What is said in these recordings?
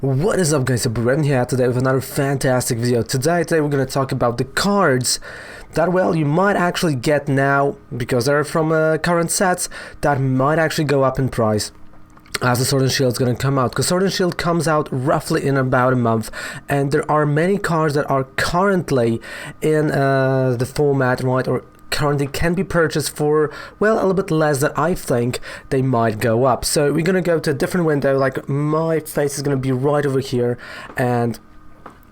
What is up guys, so Brent here today with another fantastic video. Today we're going to talk about the cards that, well, you might actually get now because they're from current sets that might actually go up in price as the Sword and Shield is going to come out, because Sword and Shield comes out roughly in about a month, and there are many cards that are currently in the format, right, or currently can be purchased for, well, a little bit less that I think they might go up. So we're gonna go to a different window, like my face is gonna be right over here, and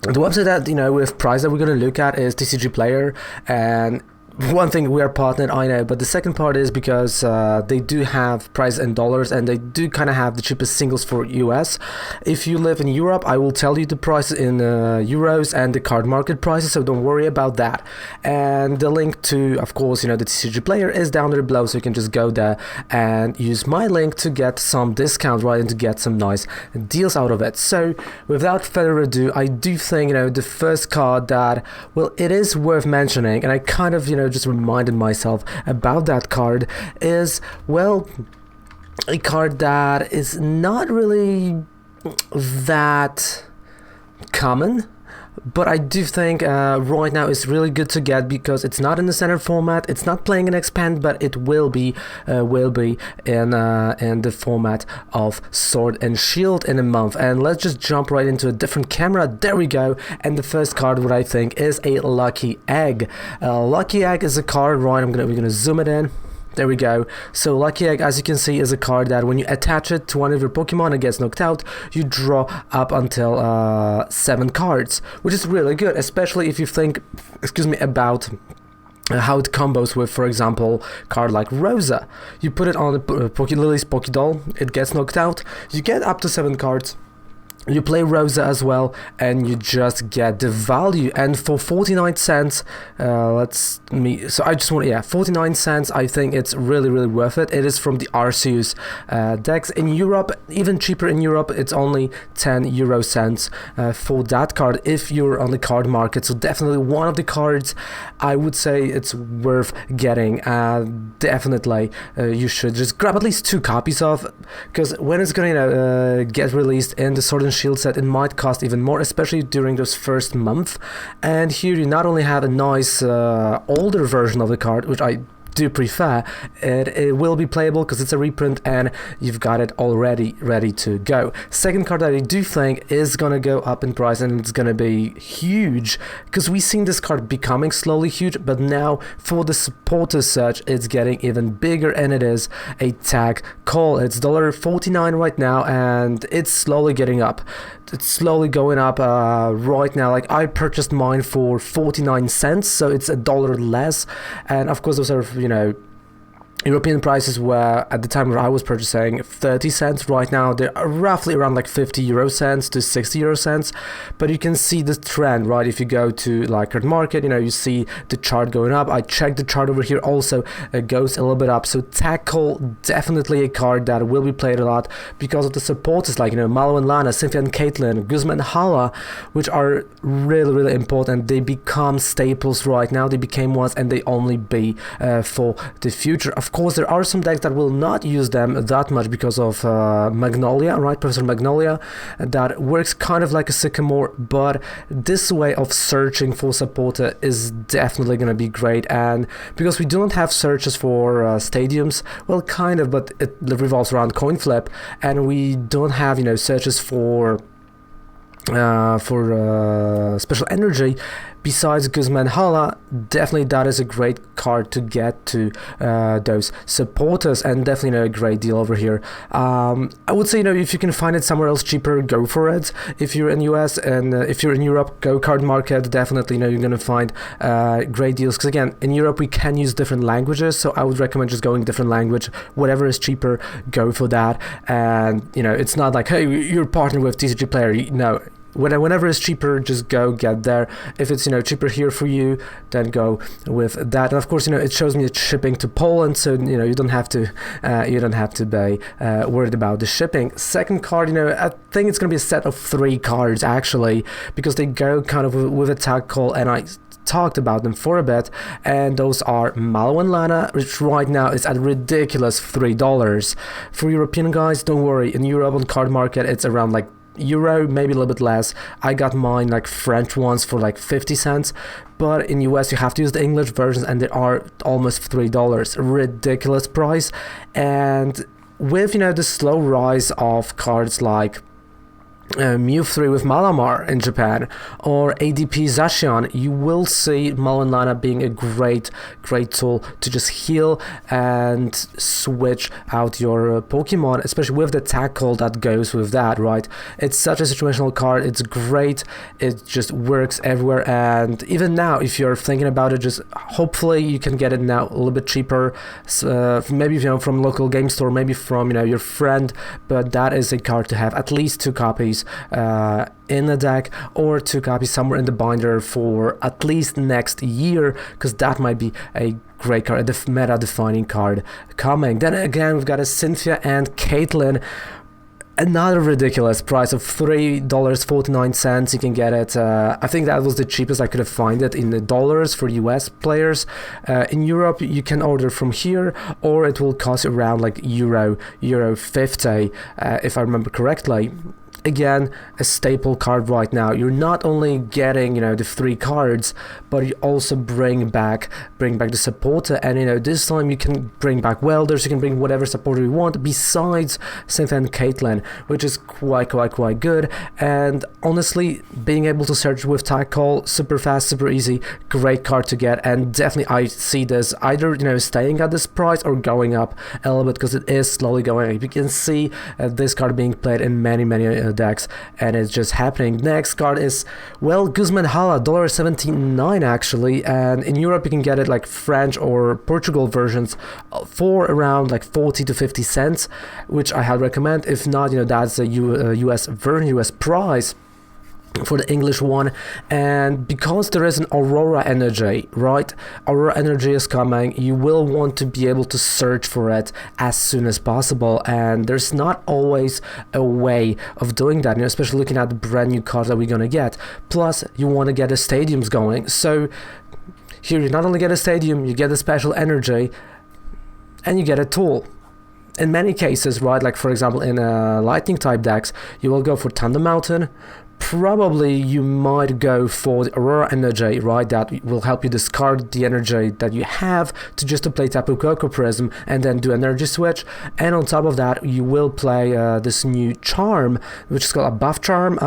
the website that, with price that we're gonna look at is TCG Player. And one thing, we are partnered, I know, but the second part is because they do have price in dollars, and they do kind of have the cheapest singles for US. If you live in Europe, I will tell you the prices in euros and the card market prices, so don't worry about that. And the link to, of course, the TCG Player is down there below, so you can just go there and use my link to get some discount, right, and to get some nice deals out of it. So without further ado, I do think, the first card that, well, it is worth mentioning, and I kind of, just reminded myself about that card, is, well, a card that is not really that common, but I do think right now it's really good to get because it's not in the standard format, it's not playing an expand, but it will be in the format of Sword and Shield in a month. And let's just jump right into a different camera. There we go. And the first card, what I think, is a Lucky Egg. Lucky Egg is a card, right? We're gonna zoom it in. There we go. So Lucky Egg, as you can see, is a card that when you attach it to one of your Pokemon and gets knocked out, you draw up until 7 cards, which is really good, especially if you think, about how it combos with, for example, a card like Rosa. You put it on a Lily's Pokédoll, it gets knocked out, you get up to 7 cards. You play Rosa as well, and you just get the value. And for 49 cents, so I just want, 49 cents, I think it's really, really worth it. It is from the Arceus decks. In Europe, even cheaper in Europe, it's only 10 euro cents for that card if you're on the card market. So definitely one of the cards I would say it's worth getting. Definitely, you should just grab at least 2 copies of, because when it's going to get released in the Sword and Shield set, it might cost even more, especially during those first month. And here you not only have a nice older version of the card, which I do prefer, it will be playable because it's a reprint and you've got it already ready to go. Second card that I do think is gonna go up in price, and it's gonna be huge because we've seen this card becoming slowly huge, but now for the supporter search it's getting even bigger, and it is a Tag Call. It's $1.49 right now, and it's slowly getting up. It's slowly going up right now. Like, I purchased mine for 49 cents, so it's $1 less. And of course those are, European prices were, at the time where I was purchasing, 30 cents. Right now they're roughly around like 50 euro cents to 60 euro cents. But you can see the trend, right? If you go to like card market, you see the chart going up. I checked the chart over here also, it goes a little bit up. So Tag Call, definitely a card that will be played a lot because of the supporters like, Malo and Lana, Cynthia and Caitlyn, Guzma and Hala, which are really, really important. They become staples right now. They became ones, and they only be for the future. Of course, there are some decks that will not use them that much because of Magnolia, right? Professor Magnolia, that works kind of like a Sycamore, but this way of searching for supporter is definitely going to be great. And because we do not have searches for stadiums, well, kind of, but it revolves around coin flip, and we don't have, searches for special energy besides Guzman and Hala. Definitely that is a great card to get to those supporters, and definitely a great deal over here. I would say, if you can find it somewhere else cheaper, go for it. If you're in US, and if you're in Europe, go card market. Definitely, you're gonna find great deals, because again, in Europe we can use different languages, so I would recommend just going different language. Whatever is cheaper, go for that. And it's not like, hey, you're partnered with TCG Player. No, whenever it's cheaper, just go get there. If it's cheaper here for you, then go with that. And of course, it shows me it's shipping to Poland, so you don't have to be worried about the shipping. Second card, I think it's gonna be a set of 3 cards actually, because they go kind of with a Tag Call, and I talked about them for a bit, and those are Malo and Lana, which right now is at ridiculous $3. For European guys, don't worry, in Europe on card market it's around like euro, maybe a little bit less. I got mine like French ones for like 50 cents, but in US you have to use the English versions and they are almost $3. Ridiculous price. And with, you know, the slow rise of cards like Mew 3 with Malamar in Japan or ADP Zacian, you will see Mullen Lana being a great tool to just heal and switch out your Pokemon, especially with the tackle that goes with that, right? It's such a situational card, it's great, it just works everywhere. And even now, if you're thinking about it, just hopefully you can get it now a little bit cheaper, maybe, you know, from local game store, maybe from, you know, your friend, but that is a card to have at least 2 copies in the deck, or 2 copies somewhere in the binder for at least next year, because that might be a great card, a meta defining card coming. Then again, we've got a Cynthia and Caitlyn. Another ridiculous price of $3.49. You can get it. I think that was the cheapest I could have found it in the dollars for US players. In Europe, you can order from here, or it will cost around like euro 50, if I remember correctly. Again, a staple card right now. You're not only getting, you know, the 3 cards, but you also bring back the supporter, and, you know, this time you can bring back welders, you can bring whatever supporter you want besides Cynthia and Caitlyn, which is quite good. And honestly, being able to search with tackle, super fast, super easy, great card to get. And definitely I see this either, you know, staying at this price or going up a little bit, because it is slowly going up. You can see this card being played in many decks, and it's just happening. Next card is, well, Guzman Hala, $1.79 actually, and in Europe you can get it like French or Portugal versions for around like 40 to 50 cents, which I highly recommend. If not, you know, that's a US version, US price for the English one. And because there is an Aurora Energy, right? Aurora Energy is coming. You will want to be able to search for it as soon as possible, and there's not always a way of doing that, you know, especially looking at the brand new cards that we're gonna get. Plus, you want to get the stadiums going. So here you not only get a stadium, you get a special energy, and you get a tool. In many cases, right, like for example in lightning type decks, you will go for Thunder Mountain. Probably you might go for the Aurora Energy, right, that will help you discard the energy that you have to play Tapu Koko Prism and then do energy switch. And on top of that, you will play this new charm, which is called a buff charm.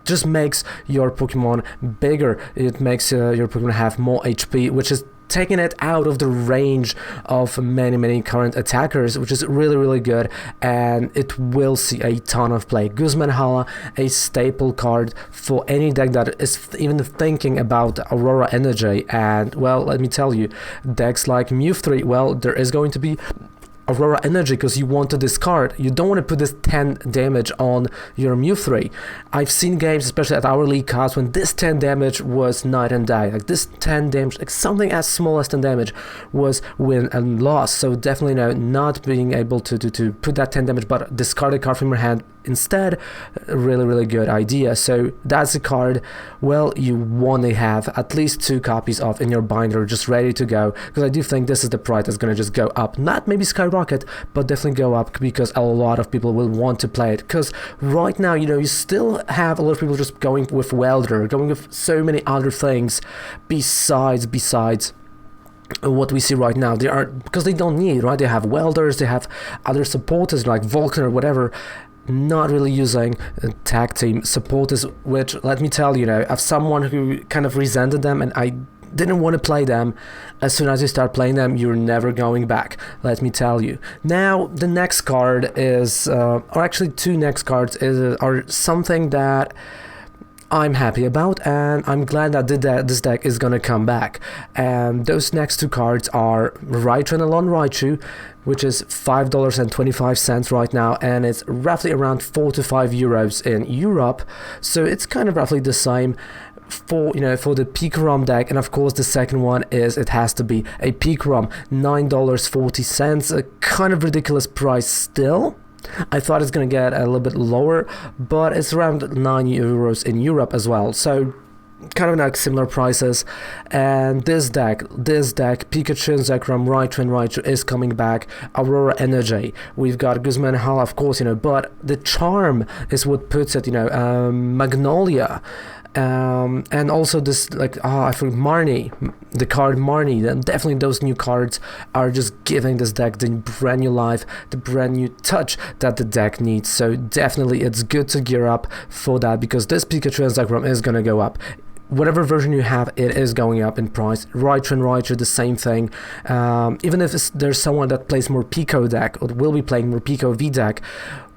Just makes your Pokemon bigger. It makes your Pokemon have more HP, which is taking it out of the range of many current attackers, which is really good, and it will see a ton of play. Guzman Hala, a staple card for any deck that is even thinking about Aurora Energy. And well, let me tell you, decks like Mew 3, well, there is going to be Aurora Energy, because you want to discard. You don't want to put this 10 damage on your Mew 3. I've seen games, especially at our league cards, when this 10 damage was night and day. Like this 10 damage, like something as small as 10 damage was win and loss. So definitely, no, not being able to put that 10 damage but discard a card from your hand instead, really good idea. So that's a card, well, you want to have at least 2 copies of in your binder just ready to go, because I do think this is the price that's going to just go up. Not maybe skyrocket, but definitely go up, because a lot of people will want to play it. Because right now, you know, you still have a lot of people just going with welder, going with so many other things besides what we see right now. They are, because they don't need, right? They have welders, they have other supporters like Vulcan or whatever, not really using tag team supporters, which, let me tell you, know, as someone who kind of resented them and I didn't want to play them, as soon as you start playing them, you're never going back, let me tell you. Now, the next card is, or actually 2 next cards are something that I'm happy about, and I'm glad that this deck is gonna come back. And those next 2 cards are Raichu and Alon Raichu, which is $5.25 right now, and it's roughly around 4 to 5 euros in Europe. So it's kind of roughly the same for, you know, for the Pikarom deck. And of course the second one is, it has to be a Pikarom, $9.40, a kind of ridiculous price still. I thought it's gonna get a little bit lower, but it's around 9 euros in Europe as well. So kind of like similar prices. And this deck, Pikachu, Zekrom, Raichu, and Raichu is coming back. Aurora Energy, we've got Guzman Hala, of course, but the charm is what puts it, Magnolia. And also this, like, I forgot Marnie, the card Marnie. And definitely those new cards are just giving this deck the brand new life, the brand new touch that the deck needs. So definitely it's good to gear up for that, because this Pikachu and Zekrom is gonna go up. Whatever version you have, it is going up in price. Raichu and Raichu, the same thing. Even if there's someone that plays Morpeko deck, or will be playing Morpeko V deck,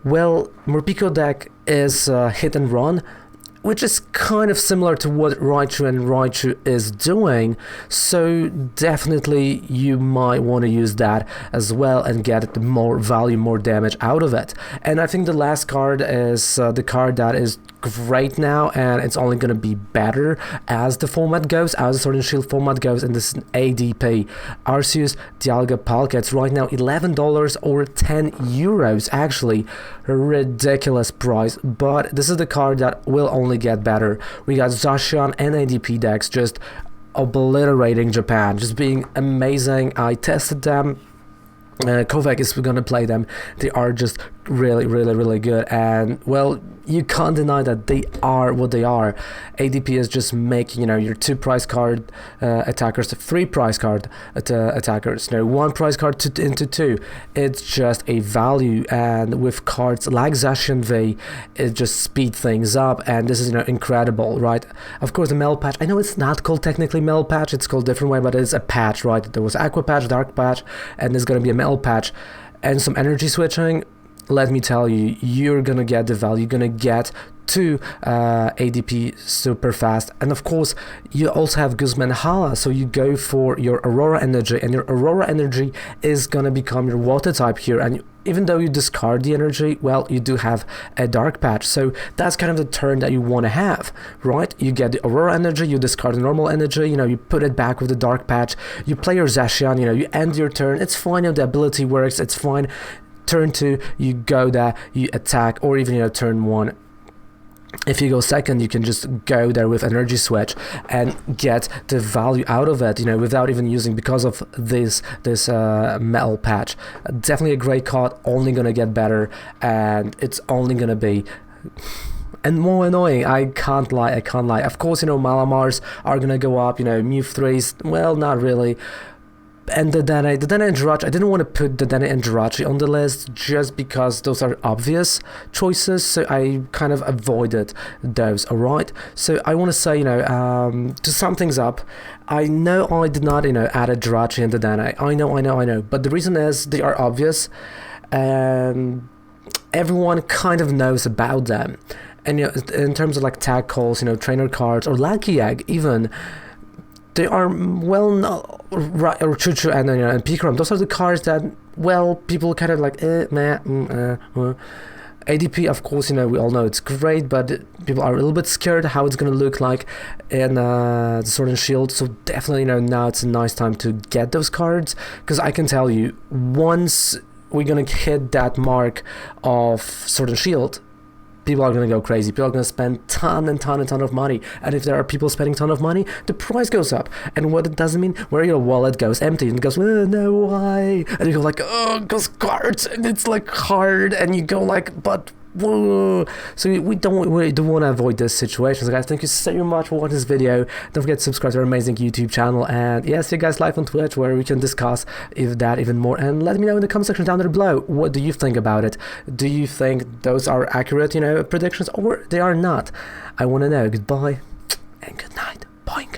well, Morpeko deck is hit and run, which is kind of similar to what Raichu and Raichu is doing, so definitely you might want to use that as well and get more value, more damage out of it. And I think the last card is the card that is great now, and it's only going to be better as the format goes, as the Sword and Shield format goes, and this is ADP. Arceus Dialga Palkia. It's right now $11 or 10 euros, actually. A ridiculous price, but this is the card that will only get better. We got Zacian and ADP decks just obliterating Japan, just being amazing. I tested them. Kovac is gonna play them. They are just really good, and well, you can't deny that they are what they are. ADP is just making your 2 price card attackers to 3 price card attackers, 1 price card into 2. It's just a value, and with cards like Zacian V, it just speed things up, and this is incredible, right? Of course, the Mel patch, I know it's not called technically Mel patch, it's called different way, but it's a patch, right? There was Aqua patch, Dark patch, and there's gonna be a Mel patch and some energy switching. Let me tell you, you're gonna get the value, you're gonna get to ADP super fast. And of course, you also have Guzman Hala, so you go for your Aurora Energy, and your Aurora Energy is gonna become your water type here. And even though you discard the energy, well, you do have a Dark patch, so that's kind of the turn that you want to have, right? You get the Aurora Energy, you discard the normal energy, you put it back with the Dark patch, you play your Zacian, you end your turn, it's fine, the ability works, it's fine. Turn 2, you go there, you attack, or even turn 1. If you go second, you can just go there with energy switch and get the value out of it, without even using, because of this metal patch. Definitely a great card, only gonna get better, and it's only gonna be and more annoying. I can't lie. Of course, Malamars are gonna go up, Mew 3s, well, not really. And the Dene and Jirachi, I didn't want to put the Dene and Jirachi on the list just because those are obvious choices, so I kind of avoided those, alright? So I want to say, to sum things up, I know I did not, add a Jirachi and the Dene. I know, but the reason is they are obvious, and everyone kind of knows about them. And, in terms of like tag calls, trainer cards, or Lucky Egg even, they are well known, or Chuchu and Pikachu. Those are the cards that, well, people kind of like, ADP, of course, we all know it's great, but people are a little bit scared how it's going to look like in the Sword and Shield. So definitely, now it's a nice time to get those cards, because I can tell you, once we're going to hit that mark of Sword and Shield, people are going to go crazy. People are going to spend ton of money. And if there are people spending ton of money, the price goes up. And what it doesn't mean, where your wallet goes empty and goes, no, why? And you go like, because cards, and it's like hard, and you go like, but whoa. So we do want to avoid this situation. So guys, thank you so much for watching this video. Don't forget to subscribe to our amazing YouTube channel, and yeah, see you guys live on Twitch, where we can discuss that even more. And let me know in the comment section down there below, what do you think about it? Do you think those are accurate predictions, or they are not? I want to know. Goodbye and good night. Boing.